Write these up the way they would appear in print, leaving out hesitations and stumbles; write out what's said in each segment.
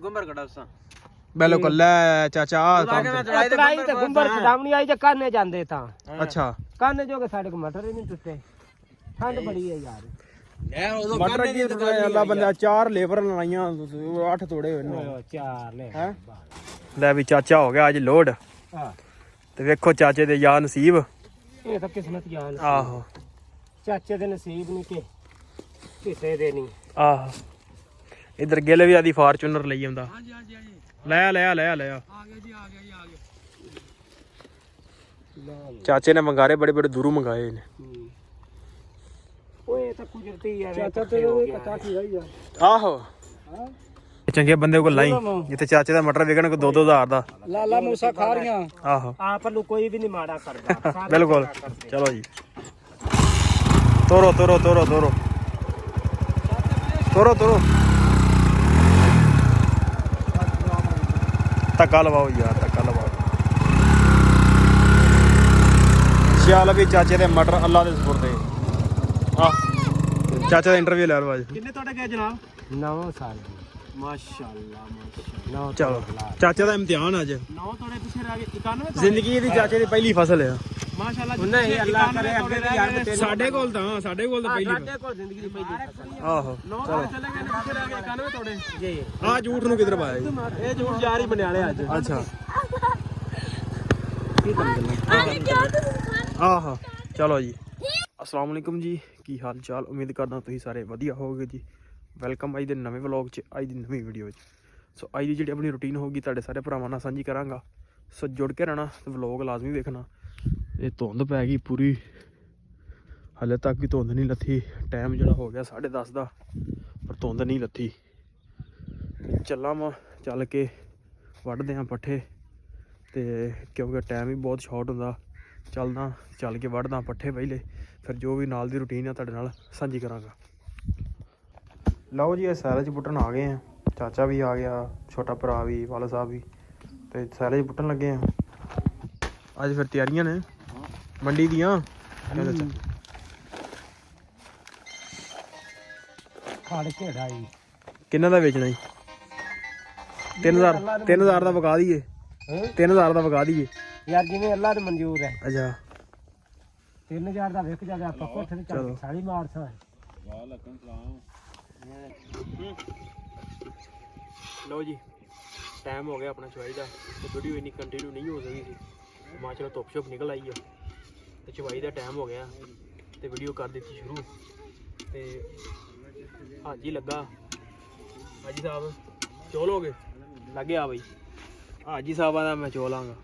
ਗੁੰਬਰ ਕਢਾਸਾਂ ਬਿਲਕੁਲ ਲੈ ਚਾਚਾ ਚੜਾਈ ਤੇ ਗੁੰਬਰ ਕਢਾਉਣੀ ਆਈ ਜੇ ਕਾਨੇ ਜਾਂਦੇ ਤਾਂ ਅੱਛਾ ਕਾਨੇ ਜੋ ਕਿ ਸਾਡੇ ਕੋ ਮਟਰ ਹੀ ਨਹੀਂ ਟੁੱਟੇ ਠੰਡ ਬੜੀ ਹੈ ਯਾਰ ਯਾਰ ਉਦੋਂ ਮਟਰ ਕੀ ਅੱਲਾ ਬੰਦਾ 4 ਲੇਬਰ ਲਾਈਆਂ 8 ਤੋੜੇ ਹੋਏ ਨੇ 4 ਲੈ ਹੈ ਲੈ ਵੀ ਚਾਚਾ ਹੋ ਗਿਆ ਅੱਜ ਲੋਡ ਹਾਂ ਤੇ ਵੇਖੋ ਚਾਚੇ ਦੇ ਯਾ ਨਸੀਬ ਇਹ ਤਾਂ ਕਿਸਮਤ ਯਾਰ ਆਹੋ ਚਾਚੇ ਦੇ ਨਸੀਬ ਨਹੀਂ ਕਿ ਕਿਸੇ ਦੇ ਨਹੀਂ ਆਹੋ ਇਧਰ ਗਿੱਲ ਵੀ ਆਦੀ ਫਾਰਚੂਨਰ ਲਈ ਆਉਂਦਾ ਹਾਂਜੀ ਹਾਂਜੀ ਹਾਂਜੀ ਲੈ ਆ ਆ ਗਿਆ ਜੀ ਆ ਗਿਆ ਚਾਚੇ ਨੇ ਮੰਗਾਰੇ ਬੜੇ ਬੜੇ ਦੂਰੋਂ ਮੰਗਾਏ ਨੇ ਓਏ ਤਾਂ ਕੁਦਰਤੀ ਹੈ ਚਾਚਾ ਤੇ ਪਤਾ ਕੀ ਹੈ ਯਾਰ ਆਹੋ ਚੰਗੇ ਬੰਦੇ ਕੋਲ ਲਾਈ ਜਿੱਥੇ ਚਾਚੇ ਦਾ ਮਟਰ ਵਿਕਣ ਕੋ 2-2000 ਦਾ ਲਾਲਾ ਮੂਸਾ ਖਾ ਰੀਆਂ ਆਹੋ ਆਪ ਨੂੰ ਕੋਈ ਵੀ ਨਹੀਂ ਮਾੜਾ ਕਰਦਾ ਬਿਲਕੁਲ ਚਲੋ ਜੀ ਤੋਰੋ ਤੋਰੋ ਤੋਰੋ ਤੋਰੋ ਤੋਰੋ ਤੋਰੋ ਧੱਕਾ ਲਵਾਓ ਯਾਰ ਧੱਕਾ ਲਵਾਓ ਚੱਲ ਵੀ ਚਾਚੇ ਦੇ ਮਟਰ ਅੱਲਾ ਦੇ ਸਪੁਰਦੇ ਆ ਚਾਚਾ ਦਾ ਇੰਟਰਵਿਊ ਲੈ ਲਓ ਅੱਜ ਕਿੰਨੇ ਤੁਹਾਡੇ ਗਏ ਜਨਾਬ 9 ਸਾਲ ਦੀ ਮਾਸ਼ਾਅੱਲਾ ਮਾਸ਼ਾਅੱਲਾ ਚਲੋ ਚਾਚੇ ਦਾ ਇਮਤਿਹਾਨ ਅੱਜ 9 ਤੁਹਾਡੇ ਪਿੱਛੇ ਰਹਿ ਗਏ 91 ਜ਼ਿੰਦਗੀ ਦੀ ਚਾਚੇ ਦੀ ਪਹਿਲੀ ਫਸਲ ਆ ਮਾਸ਼ਾਅੱਲਾ ਨਹੀਂ ਅੱਲਾ ਕਰੇ ਅੱਗੇ ਵੀ ਯਾਰ ਸਾਡੇ ਕੋਲ ਤਾਂ ਪਹਿਲੀ ਸਾਡੇ ਕੋਲ ਜ਼ਿੰਦਗੀ ਦੀ ਪਹਿਲੀ ਫਸਲ ਆਹੋ 9 ਸਾਲ ਚਲੇ ਗਏ ਨੇ ਪਿੱਛੇ ਰਹਿ ਗਏ 91 ਤੁਹਾਡੇ ਜੀ ਆ ਝੂਠ ਨੂੰ ਕਿੱਧਰ ਪਾਇਆ ਜੀ ਇਹ ਝੂਠ ਯਾਰ ਹੀ ਬਣਿਆਲੇ ਅੱਜ ਅੱਛਾ ਕੀ ਕਰਦੇ ਆਹਾ ਚਲੋ ਜੀ ਅਸਲਾਮ ਵਾਲੇਕੁਮ ਜੀ ਕੀ ਹਾਲ ਚਾਲ ਉਮੀਦ ਕਰਦਾ ਤੁਸੀਂ ਸਾਰੇ ਵਧੀਆ ਹੋਵੋਗੇ ਜੀ ਵੈਲਕਮ ਅੱਜ ਦੇ ਨਵੇਂ ਵਲੌਗ 'ਚ ਅੱਜ ਦੀ ਨਵੀਂ ਵੀਡੀਓ 'ਚ ਸੋ ਅੱਜ ਦੀ ਜਿਹੜੀ ਆਪਣੀ ਰੂਟੀਨ ਹੋਊਗੀ ਤੁਹਾਡੇ ਸਾਰੇ ਭਰਾਵਾਂ ਨਾਲ ਸਾਂਝੀ ਕਰਾਂਗਾ ਸੋ ਜੁੜ ਕੇ ਰਹਿਣਾ ਤੇ ਵਲੌਗ ਲਾਜ਼ਮੀ ਵੇਖਣਾ ਇਹ ਧੁੰਦ ਪੈ ਗਈ ਪੂਰੀ ਹਾਲੇ ਤੱਕ ਵੀ ਧੁੰਦ ਨਹੀਂ ਲੱਥੀ ਟਾਈਮ ਜਿਹੜਾ ਹੋ ਗਿਆ 10:30 ਦਾ ਪਰ ਧੁੰਦ ਨਹੀਂ ਲੱਥੀ ਚੱਲਾਂ ਮੈਂ ਚੱਲ ਕੇ ਵੱਢਦੇ ਹਾਂ ਪੱਠੇ ਤੇ ਕਿਉਂਕਿ ਟਾਈਮ ਵੀ ਬਹੁਤ ਸ਼ਾਰਟ ਹੁੰਦਾ ਚੱਲ ਕੇ ਵੱਢਦਾ ਪੱਠੇ ਪਹਿਲੇ ਫਿਰ ਜੋ ਵੀ ਨਾਲ ਦੀ ਰੂਟੀਨ ਆ ਤੁਹਾਡੇ ਨਾਲ ਸਾਂਝੀ ਕਰਾਂਗਾ ਲਓ ਜੀ ਇਹ ਸੈਲਜ ਪੁੱਟਣ ਆ ਗਏ ਆ ਚਾਚਾ ਵੀ ਆ ਗਿਆ ਛੋਟਾ ਭਰਾ ਵੀ ਵਾਲਾ ਸਾਹਿਬ ਵੀ ਤੇ ਸੈਲਜ ਪੁੱਟਣ ਲੱਗੇ ਆ ਅੱਜ ਫਿਰ ਤਿਆਰੀਆਂ ਨੇ ਮੰਡੀ ਦੀਆਂ ਖਾੜ ਕੇ ਢਾਈ ਕਿੰਨਾ ਦਾ ਵੇਚਣਾ ਜੀ 3000 ਦਾ ਵਗਾ ਦਈਏ 3000 ਦਾ ਵਗਾ ਦਈਏ ਯਾਰ ਜਿਵੇਂ ਅੱਲਾ ਨੂੰ ਮਨਜ਼ੂਰ ਹੈ ਅੱਛਾ 3000 ਦਾ ਵਿਕ ਜਾਵੇ ਆਪਾਂ ਕੋਠੇ ਤੇ ਚੱਲ ਸਾਲੀ ਮਾਰਸਾ ਲਓ ਜੀ ਟਾਈਮ ਹੋ ਗਿਆ ਆਪਣਾ ਚਵਾਈ ਦਾ ਤੇ ਵੀਡੀਓ ਇੰਨੀ ਕੰਟੀਨਿਊ ਨਹੀਂ ਹੋ ਸਕਦੀ ਸੀ ਮਾਂ ਚਲੋ ਧੁੱਪ ਛੁੱਪ ਨਿਕਲ ਆਈ ਆ ਤੇ ਚਵਾਈ ਦਾ ਟਾਈਮ ਹੋ ਗਿਆ ਤੇ ਵੀਡੀਓ ਕਰ ਦਿੱਤੀ ਸ਼ੁਰੂ ਤੇ ਹਾਜੀ ਲੱਗਾ ਹਾਜੀ ਸਾਹਿਬ ਚੋਲ ਹੋ ਗਏ ਲੱਗੇ ਆ ਬਈ ਹਾਜੀ ਸਾਹਿਬਾਂ ਦਾ ਮੈਂ ਚੋਲਾਂਗਾ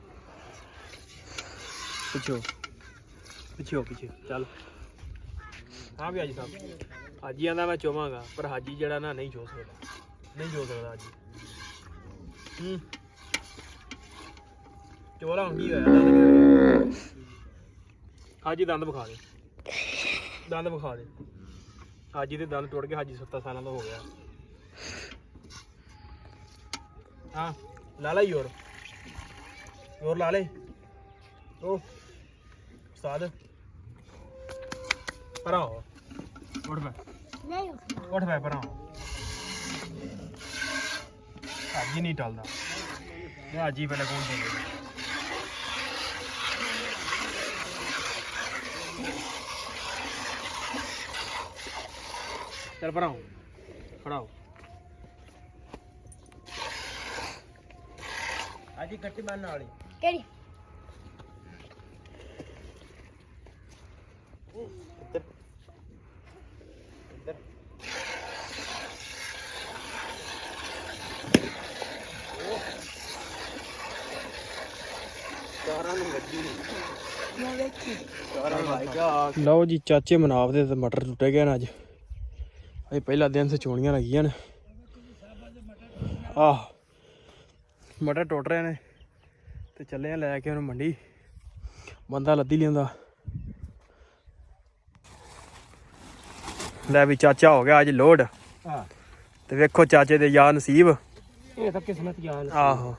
ਪਿੱਛੇ ਚੱਲ ਹਾਂ ਵੀ ਹਾਜੀ ਸਾਹਿਬ ਹਾਜੀ ਆਂਦਾ ਮੈਂ ਚੋਵਾਂਗਾ ਪਰ ਹਾਜੀ ਜਿਹੜਾ ਨਾ ਨਹੀਂ ਚੋ ਸਕਦਾ ਹਾਜੀ ਚੋਲਾ ਹੁਣ ਕੀ ਹੋਇਆ ਹਾਜੀ ਦੰਦ ਵਿਖਾ ਦੇ ਹਾਜੀ ਦੇ ਦੰਦ ਟੁੱਟ ਗਏ ਹਾਜੀ 7 ਸਾਲਾਂ ਦਾ ਹੋ ਗਿਆ ਹਾਂ ਲਾ ਲਾ ਯੋਰ ਲਾ ਲੈ ਉਹ ਉਸਤਾਦ ਪਰਾਂ ਹੋ ਉੱਠ ਪੈ ਪਰਾਂ ਹਾਜੀ ਨਹੀਂ ਟਲਦਾ ਹਾਜੀ ਪਹਿਲਾਂ ਕੌਣ ਚੱਲਦਾ ਚੱਲ ਪਰਾਂ ਹੋ ਖੜਾ ਹੋ ਹਾਜੀ ਕੱਟੀ ਮਾਰਨ ਵਾਲੀ ਕਿਹੜੀ ਲਓ ਜੀ ਚਾਚੇ ਮਨਾਵ ਦੇ ਤੇ ਮਟਰ ਟੁੱਟੇ ਗਏ ਨੇ ਅੱਜ ਪਹਿਲਾ ਦਿਨ ਸੇ ਚੋਣੀਆਂ ਲੱਗੀਆਂ ਨੇ ਆਹ ਮਟਰ ਟੁੱਟ ਰਹੇ ਨੇ ਤੇ ਚੱਲੇ ਆ ਲੈ ਕੇ ਉਹਨੂੰ ਮੰਡੀ ਬੰਦਾ ਲੱਦੀ ਲਿਆਉਂਦਾ ਲੈ ਵੀ ਚਾਚਾ ਹੋ ਗਿਆ ਅੱਜ ਲੋਡ ਤੇ ਵੇਖੋ ਚਾਚੇ ਦੇ ਯਾ ਨਸੀਬ ਇਹ ਤਾਂ ਕਿਸਮਤ ਯਾਰ ਆਹੋ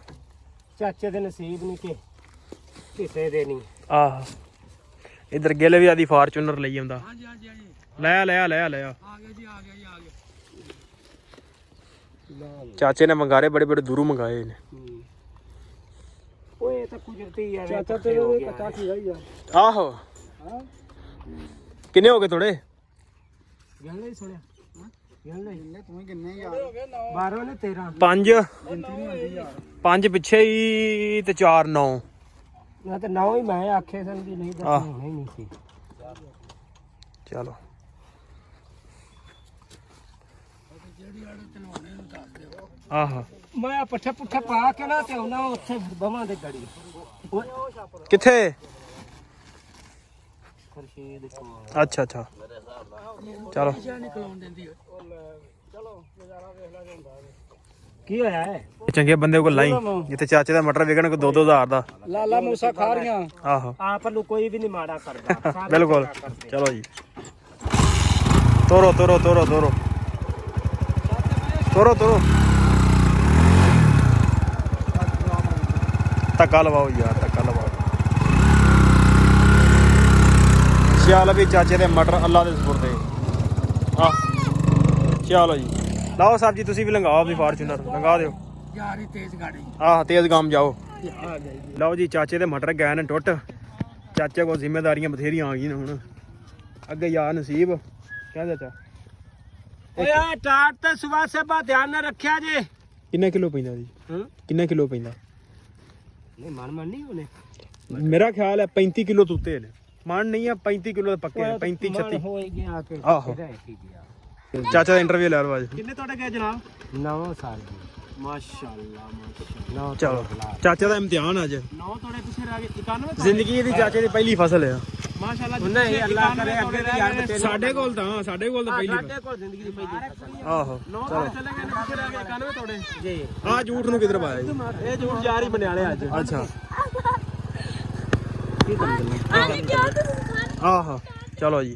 ਚਾਚੇ ਦੇ ਨਸੀਬ ਨਹੀਂ ਕਿ ਕਿਸੇ ਦੇ ਨਹੀਂ ਆਹੋ ਇਧਰ ਗਿੱਲ ਵੀ ਆਦੀ ਫਾਰਚੂਨਰ ਲਈ ਆਉਂਦਾ ਹਾਂਜੀ ਲੈ ਆ ਆ ਗਿਆ ਜੀ ਆ ਗਿਆ ਚਾਚੇ ਨੇ ਮੰਗਾਰੇ ਬੜੇ ਬੜੇ ਦੂਰੋਂ ਮੰਗਾਏ ਨੇ। ਓਏ ਤਾਂ ਕੁਦਰਤੀ ਯਾਰ ਚਾਚਾ ਤੇਰੇ ਕੱਟਾ ਕੀ ਰਹੀ ਯਾਰ। ਆਹੋ ਕਿੰਨੇ ਹੋ ਗਏ ਥੋੜੇ ਗੱਲ ਨਹੀਂ ਸੁਣਿਆ ਗੱਲ ਨਹੀਂ ਤੂੰ ਕਿੰਨੇ ਯਾਰ 12 ਨੇ 13 5 ਪਿੱਛੇ ਹੀ ਤੇ 4 9 ਨਾ ਤੇ 9 ਹੀ ਮੈਂ ਆਖੇ ਸਨ ਵੀ ਨਹੀਂ ਤਾਂ ਹੋਣਾ ਹੀ ਨਹੀਂ ਸੀ। ਚਲੋ ਆਹਾ ਮੈਂ ਪੱਠਾ ਪੁੱਠਾ ਪਾ ਕੇ ਨਾ ਤੇ ਉਹਨਾਂ ਉੱਥੇ ਬਵਾਂ ਦੇ ਗੜੀ ਕਿੱਥੇ ਖਰਸ਼ੀਦ ਕੋਲ। ਅੱਛਾ ਅੱਛਾ ਚਲੋ ਕੀ ਹੋਇਆ ਹੈ ਚੰਗੇ ਬੰਦੇ ਕੋਲ ਲਾਈ ਜਿੱਥੇ ਚਾਚੇ ਦਾ ਮਟਰ ਵਿਕਣ ਕੋ 2-2000 ਦਾ ਲਾਲਾ ਮੂਸਾ ਖਾ ਰੀਆਂ ਆਹੋ ਆਪ ਨੂੰ ਕੋਈ ਵੀ ਨਹੀਂ ਮਾੜਾ ਕਰਦਾ ਸਾਰੇ ਬਿਲਕੁਲ ਚੰਗਾ ਕਰਦੇ। ਚਲੋ ਜੀ ਤੋਰੋ ਤੋਰੋ ਤੋਰੋ ਤੋਰੋ ਤੋਰੋ ਤੋਰੋ ਧੱਕਾ ਲਵਾਓ ਯਾਰ ਧੱਕਾ ਲਵਾਓ। ਚੱਲ ਵੀ ਚਾਚੇ ਦੇ ਮਟਰ ਅੱਲਾ ਦੇ ਸਪੁਰਦੇ ਆ। ਚਲੋ ਜੀ ਲਾਓ ਸਬਜੀ ਤੁਸੀਂ ਵੀ ਲੰਗਾਓ ਆਪਣੀ ਫਾਰਚੂਨਰ ਲੰਗਾ ਦਿਓ ਯਾਰ ਇਹ ਤੇਜ਼ ਗਾੜੀ ਆਹ ਤੇਜ਼ ਗਾਮ ਜਾਓ। ਆ ਗਈ ਲਓ ਜੀ ਚਾਚੇ ਦੇ ਮਟਰ ਗਏ ਨੇ ਟੁੱਟ। ਚਾਚੇ ਕੋਲ ਜ਼ਿੰਮੇਵਾਰੀਆਂ ਬਥੇਰੀਆਂ ਆ ਗਈਆਂ ਹੁਣ ਅੱਗੇ ਯਾਰ ਨਸੀਬ ਕਹਿੰਦਾ ਚਾ ਓਏ ਆ ਟਾਟ ਤੇ ਸਵੇਰ ਸੇ ਬਾ ਧਿਆਨ ਨਾਲ ਰੱਖਿਆ ਜੇ। ਕਿੰਨੇ ਕਿਲੋ ਪੈਂਦਾ ਜੀ ਕਿੰਨੇ ਕਿਲੋ ਪੈਂਦਾ ਨਹੀਂ ਮਨ ਨਹੀਂ ਉਹਨੇ ਮੇਰਾ ਖਿਆਲ ਹੈ 35 ਕਿਲੋ ਤੁੱਤੇ ਨੇ ਮਨ ਨਹੀਂ ਆ 35 ਕਿਲੋ ਦੇ ਪੱਕੇ ਨੇ 35 36 ਹੋ ਗਿਆ ਕਿ ਆਹੋ ਚਾਚਾ ਦਾ ਇੰਟਰਵਿਊ ਲੈ ਲਓ ਅੱਜ। ਕਿੰਨੇ ਤੁਹਾਡੇ ਗਏ ਜਨਾਬ 9 ਸਾਲ ਦੀ ਮਾਸ਼ਾਅੱਲਾ ਮਾਸ਼ਾਅੱਲਾ। ਚਲੋ ਚਾਚੇ ਦਾ ਇਮਤਿਹਾਨ ਅੱਜ 9 ਤੁਹਾਡੇ ਪਿੱਛੇ ਰਹਿ ਗਏ 91 ਜ਼ਿੰਦਗੀ ਦੀ ਚਾਚੇ ਦੀ ਪਹਿਲੀ ਫਸਲ ਆ ਮਾਸ਼ਾਅੱਲਾ। ਨਹੀਂ ਅੱਲਾਹ ਕਰੇ ਅੱਗੇ ਵੀ ਯਾਰ ਬਤੇ ਸਾਡੇ ਕੋਲ ਤਾਂ ਪਹਿਲੀ ਸਾਡੇ ਕੋਲ ਜ਼ਿੰਦਗੀ ਦੀ ਪਹਿਲੀ ਫਸਲ ਆਹੋ 9 ਤੁਹਾਡੇ ਚਲੇ ਗਏ ਨੇ ਪਿੱਛੇ ਰਹਿ ਗਏ 91 ਤੁਹਾਡੇ ਜੀ। ਆਹ ਝੂਠ ਨੂੰ ਕਿਧਰ ਪਾਇਆ ਜੀ ਇਹ ਝੂਠ ਯਾਰ ਹੀ ਬਨਿਆਲੇ ਅੱਜ ਅੱਛਾ ਆਹੋ ਚਲੋ ਜੀ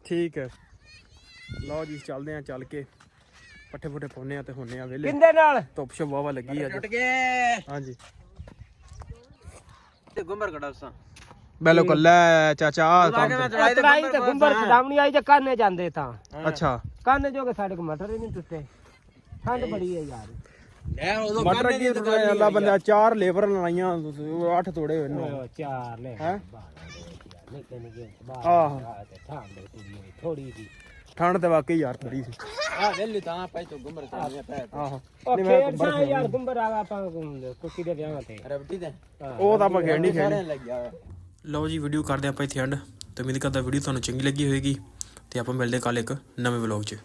ਠੀਕ ਹੈ ਲਓ ਜੀ ਚੱਲਦੇ ਆ ਚੱਲ ਕੇ ਪੱਠੇ ਪੁੱਠੇ ਪਾਉਨੇ ਆ ਤੇ ਹੁੰਨੇ ਆ ਵੇਲੇ ਕਿੰਦੇ ਨਾਲ ਧੁੱਪ ਛ ਵਾਵਾ ਲੱਗੀ ਅੱਜ ਟੁੱਟ ਗਏ ਹਾਂਜੀ ਤੇ ਗੁੰਬਰ ਕਢਾਸਾਂ ਬਿਲਕੁਲ ਲੈ ਚਾਚਾ ਆਹ ਕੰਮ ਚੜਾਈ ਤੇ ਗੁੰਬਰ ਛਡਾਵਣੀ ਆਈ ਤੇ ਕਾਨੇ ਜਾਂਦੇ ਤਾਂ ਅੱਛਾ ਕਾਨੇ ਜੋ ਕੇ ਸਾਡੇ ਕੋ ਮਟਰ ਹੀ ਨਹੀਂ ਟੁੱਟੇ ਠੰਡ ਬੜੀ ਹੈ ਯਾਰ ਮਟਰ ਕੀ ਅੱਲਾ ਬੰਦਾ 4 ਲੇਬਰ ਲਾਈਆਂ 8 ਤੋੜੇ ਹੋਏ ਨੇ 4 ਲੈ ਹੈ ਨਿੱਕੇ ਨਿੱਕੇ ਆਹੋ ਠੰਡ ਥੋੜੀ ਜੀ ਠੰਡ ਤੇ ਵਾਕਈ ਯਾਰ ਥੋੜੀ ਸੀ ਆ ਵੇਲੀ ਤਾਂ ਪਾਈ ਤੋਂ ਗੁੰਬਰ ਚਾਹੀਏ ਪੈ ਆਹੋ ਉਹ ਖੇਡ ਯਾਰ ਗੁੰਬਰ ਆ ਆਪਾਂ ਕੁੱਕੀ ਦੇ ਵਿਆਹ ਤੇ ਰਬਟੀ ਦੇ ਉਹ ਤਾਂ ਆਪਾਂ ਖੇਡਣੀ ਖੇਡਣੀ ਲੱਗਿਆ ਲਓ ਜੀ ਵੀਡੀਓ ਕਰਦੇ ਆਪਾਂ ਇੱਥੇ ਐਂਡ ਤੇ ਉਮੀਦ ਕਰਦਾ ਵੀਡੀਓ ਤੁਹਾਨੂੰ ਚੰਗੀ ਲੱਗੀ ਹੋਵੇਗੀ ਤੇ ਆਪਾਂ ਮਿਲਦੇ ਕੱਲ ਇੱਕ ਨਵੇਂ ਵਲੌਗ 'ਚ।